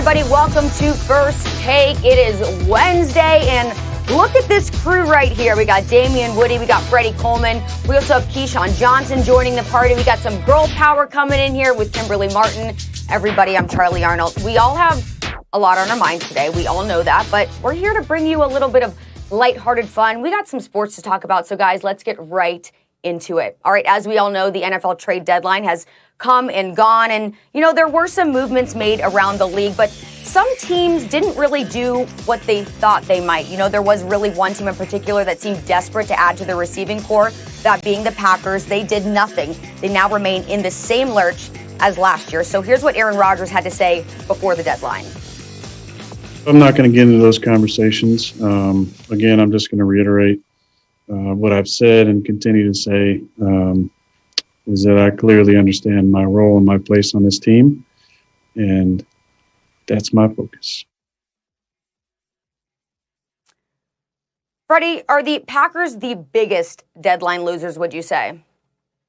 everybody. Welcome to First Take. It is Wednesday, and look at this crew right here. We got Damian Woody, we got Freddie Coleman. We also have Keyshawn Johnson joining the party. We got some girl power coming in here with Kimberly Martin. Everybody, I'm Charlie Arnold. We all have a lot on our minds today. We all know that, but we're here to bring you a little bit of lighthearted fun. We got some sports to talk about, so guys, let's get right into it. All right, as we all know, the NFL trade deadline has come and gone, and there were some movements made around the league, but some teams didn't really do what they thought they might. There was really one team in particular that seemed desperate to add to the receiving corps, that being the Packers. They did nothing. They now remain in the same lurch as last year. So here's what Aaron Rodgers had to say before the deadline. I'm not going to get into those conversations. Again, I'm just going to reiterate what I've said and continue to say, is that I clearly understand my role and my place on this team, and that's my focus. Freddie, are the Packers the biggest deadline losers, would you say?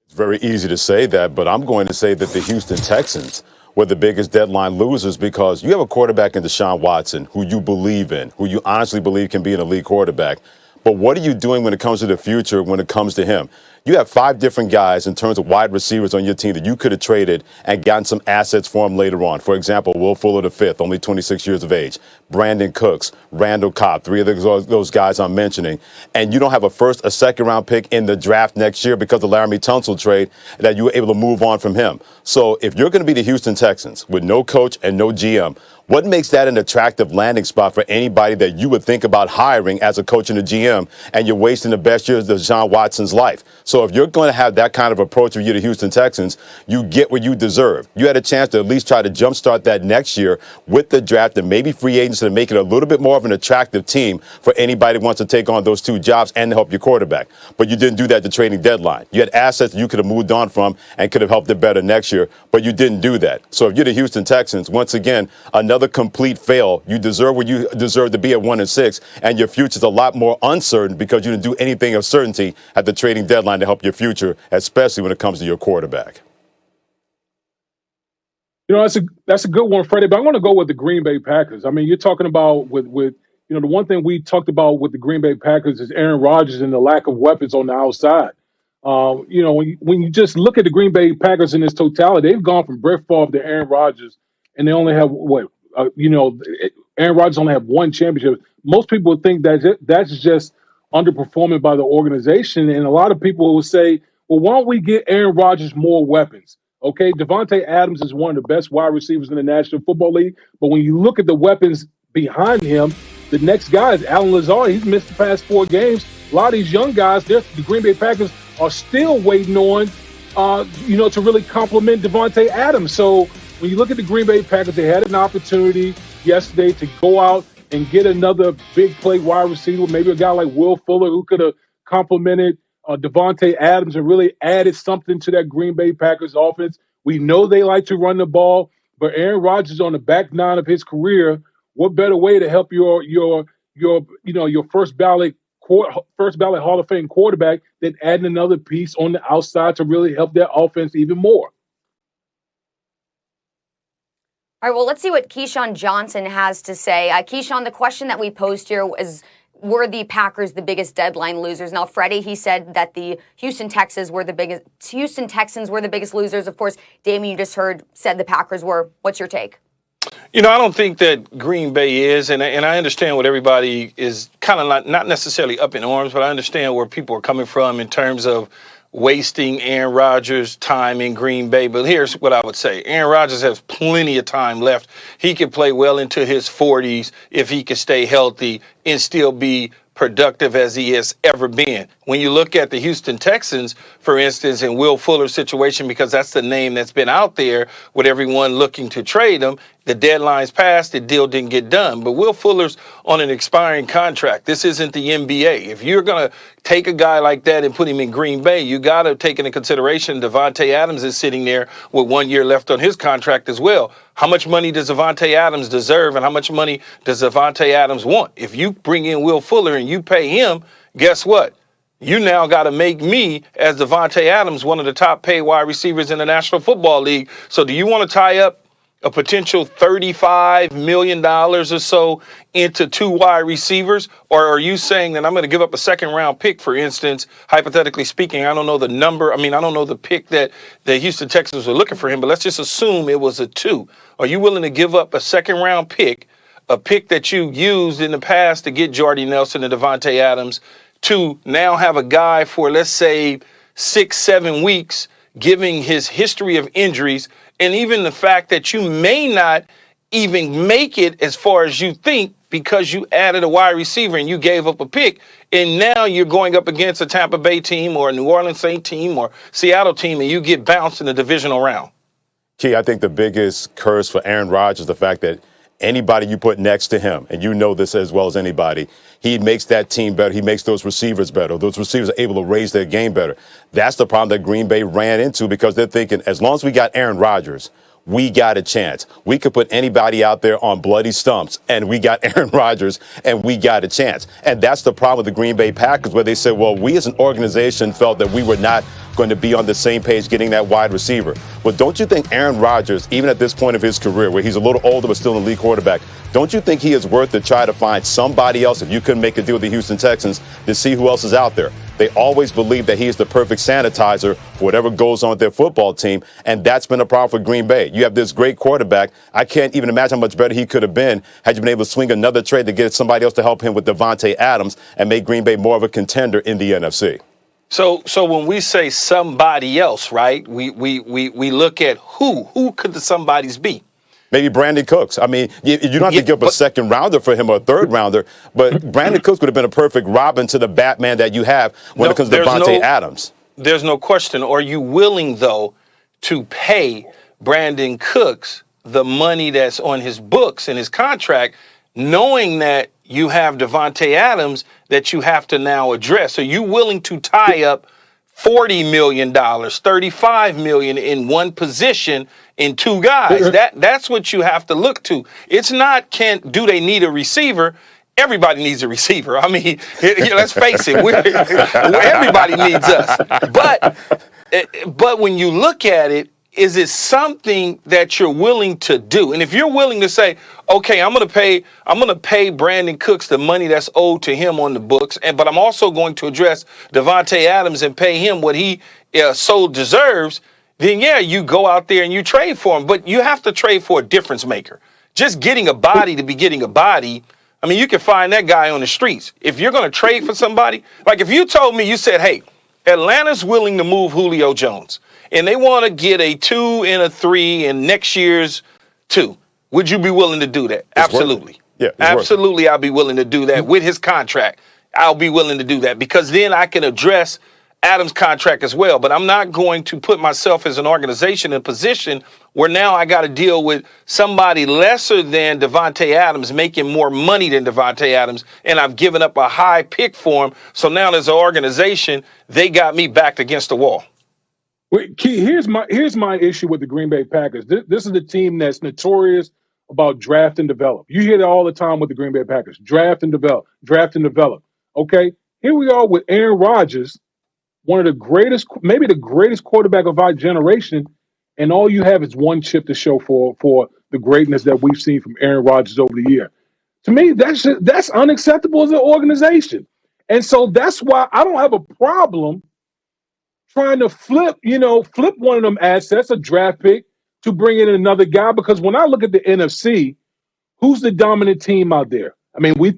It's very easy to say that, but I'm going to say that the Houston Texans were the biggest deadline losers because you have a quarterback in Deshaun Watson who you believe in, who you honestly believe can be an elite quarterback. But what are you doing when it comes to the future, when it comes to him? You have 5 different guys in terms of wide receivers on your team that you could have traded and gotten some assets for him later on. For example, Will Fuller V, only 26 years of age. Brandon Cooks, Randall Cobb, 3 of those guys I'm mentioning. And you don't have a first, a second-round pick in the draft next year because of the Laramie Tunsil trade that you were able to move on from him. So if you're going to be the Houston Texans with no coach and no GM, what makes that an attractive landing spot for anybody that you would think about hiring as a coach and a GM, and you're wasting the best years of Deshaun Watson's life? So if you're going to have that kind of approach with you to Houston Texans, you get what you deserve. You had a chance to at least try to jumpstart that next year with the draft and maybe free agency to make it a little bit more of an attractive team for anybody who wants to take on those 2 jobs and help your quarterback. But you didn't do that at the trading deadline. You had assets that you could have moved on from and could have helped it better next year, but you didn't do that. So if you're the Houston Texans, once again, another complete fail. You deserve what you deserve to be at 1-6, and your future's a lot more uncertain because you didn't do anything of certainty at the trading deadline to help your future, especially when it comes to your quarterback. That's a good one, Freddie, but I'm going to go with the Green Bay Packers. I mean, you're talking about with the one thing we talked about with the Green Bay Packers is Aaron Rodgers and the lack of weapons on the outside. When you just look at the Green Bay Packers in its totality, they've gone from Brett Favre to Aaron Rodgers, and they only have Aaron Rodgers only have 1 championship. Most people would think that that's just underperforming by the organization, and a lot of people will say, well, why don't we get Aaron Rodgers more weapons? Okay, Devontae Adams is one of the best wide receivers in the National Football League, but when you look at the weapons behind him, the next guy is Alan Lazard. He's missed the past 4 games. A lot of these young guys, the Green Bay Packers are still waiting on, to really complement Devontae Adams. So when you look at the Green Bay Packers, they had an opportunity yesterday to go out and get another big play wide receiver, maybe a guy like Will Fuller who could have complemented Devontae Adams and really added something to that Green Bay Packers offense. We know they like to run the ball, but Aaron Rodgers on the back 9 of his career, what better way to help your first ballot Hall of Fame quarterback than adding another piece on the outside to really help that offense even more? All right, well, let's see what Keyshawn Johnson has to say. Keyshawn, the question that we posed here was, were the Packers the biggest deadline losers? Now, Freddie, he said that the Houston Texans were the biggest losers. Of course, Damien, you just heard, said the Packers were. What's your take? I don't think that Green Bay is, and I understand what everybody is kind of not necessarily up in arms, but I understand where people are coming from in terms of wasting Aaron Rodgers' time in Green Bay. But here's what I would say. Aaron Rodgers has plenty of time left. He can play well into his 40s if he can stay healthy and still be productive as he has ever been. When you look at the Houston Texans, for instance, and Will Fuller's situation, because that's the name that's been out there with everyone looking to trade him, the deadline's passed, the deal didn't get done. But Will Fuller's on an expiring contract. This isn't the NBA. If you're going to take a guy like that and put him in Green Bay, you got to take into consideration Devontae Adams is sitting there with 1 year left on his contract as well. How much money does Devontae Adams deserve, and how much money does Devontae Adams want? If you bring in Will Fuller and you pay him, guess what? You now got to make me, as Devontae Adams, one of the top paid wide receivers in the National Football League. So do you want to tie up a potential $35 million or so into 2 wide receivers? Or are you saying that I'm going to give up a second round pick, for instance, hypothetically speaking? I don't know the number. I mean, I don't know the pick that the Houston Texans were looking for him, but let's just assume it was a 2. Are you willing to give up a second round pick, a pick that you used in the past to get Jordy Nelson and Devontae Adams, to now have a guy for, let's say, 6-7 weeks, giving his history of injuries, and even the fact that you may not even make it as far as you think because you added a wide receiver and you gave up a pick, and now you're going up against a Tampa Bay team or a New Orleans Saint team or Seattle team, and you get bounced in the divisional round? Key, I think the biggest curse for Aaron Rodgers is the fact that anybody you put next to him, and you know this as well as anybody, he makes that team better. He makes those receivers better. Those receivers are able to raise their game better. That's the problem that Green Bay ran into, because they're thinking, as long as we got Aaron Rodgers, we got a chance. We could put anybody out there on bloody stumps, and we got Aaron Rodgers, and we got a chance. And that's the problem with the Green Bay Packers, where they said, well, we as an organization felt that we were not going to be on the same page getting that wide receiver. But don't you think Aaron Rodgers, even at this point of his career, where he's a little older but still an elite quarterback, don't you think he is worth to try to find somebody else, if you couldn't make a deal with the Houston Texans, to see who else is out there? They always believe that he is the perfect sanitizer for whatever goes on with their football team, and that's been a problem for Green Bay. You have this great quarterback. I can't even imagine how much better he could have been had you been able to swing another trade to get somebody else to help him with Devontae Adams and make Green Bay more of a contender in the NFC. So when we say somebody else, right, we look at who could the somebodies be? Maybe Brandon Cooks. I mean, you don't have to give up a second rounder for him or a third rounder, but Brandon Cooks would have been a perfect Robin to the Batman that you have when it comes to Devontae Adams. There's no question. Are you willing, though, to pay Brandon Cooks the money that's on his books and his contract, knowing that you have Devontae Adams that you have to now address? Are you willing to tie up $40 million, $35 million in one position in 2 guys? That's what you have to look to. It's not do they need a receiver? Everybody needs a receiver. I mean, let's face it, everybody needs us. But when you look at it, is it something that you're willing to do? And if you're willing to say, okay, I'm going to pay Brandon Cooks the money that's owed to him on the books, but I'm also going to address Devontae Adams and pay him what he so deserves, then yeah, you go out there and you trade for him. But you have to trade for a difference maker. Just getting a body to be getting a body, I mean, you can find that guy on the streets. If you're going to trade for somebody, like if you told me, you said, hey, Atlanta's willing to move Julio Jones, and they want to get a 2 and a 3 in next year's 2. Would you be willing to do that? Absolutely. Yeah, absolutely. I'll be willing to do that with his contract. I'll be willing to do that because then I can address Adams' contract as well. But I'm not going to put myself as an organization in a position where now I got to deal with somebody lesser than Devontae Adams making more money than Devontae Adams, and I've given up a high pick for him. So now as an organization, they got me backed against the wall. Wait, Key, here's my issue with the Green Bay Packers. This is the team that's notorious about draft and develop. You hear that all the time with the Green Bay Packers. Draft and develop, draft and develop. Okay, here we are with Aaron Rodgers, one of the greatest, maybe the greatest quarterback of our generation, and all you have is one chip to show for the greatness that we've seen from Aaron Rodgers over the year. To me, that's unacceptable as an organization. And so that's why I don't have a problem trying to flip one of them assets, a draft pick, to bring in another guy. Because when I look at the NFC, who's the dominant team out there? I mean, we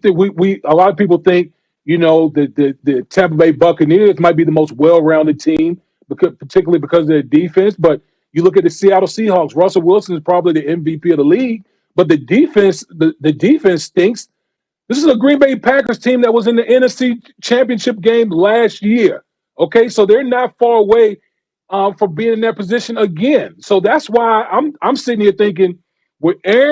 a lot of people think, the Tampa Bay Buccaneers might be the most well-rounded team, particularly because of their defense. But you look at the Seattle Seahawks. Russell Wilson is probably the MVP of the league, but the defense stinks. This is a Green Bay Packers team that was in the NFC Championship game last year. Okay, so they're not far away from being in that position again. So that's why I'm sitting here thinking, with Aaron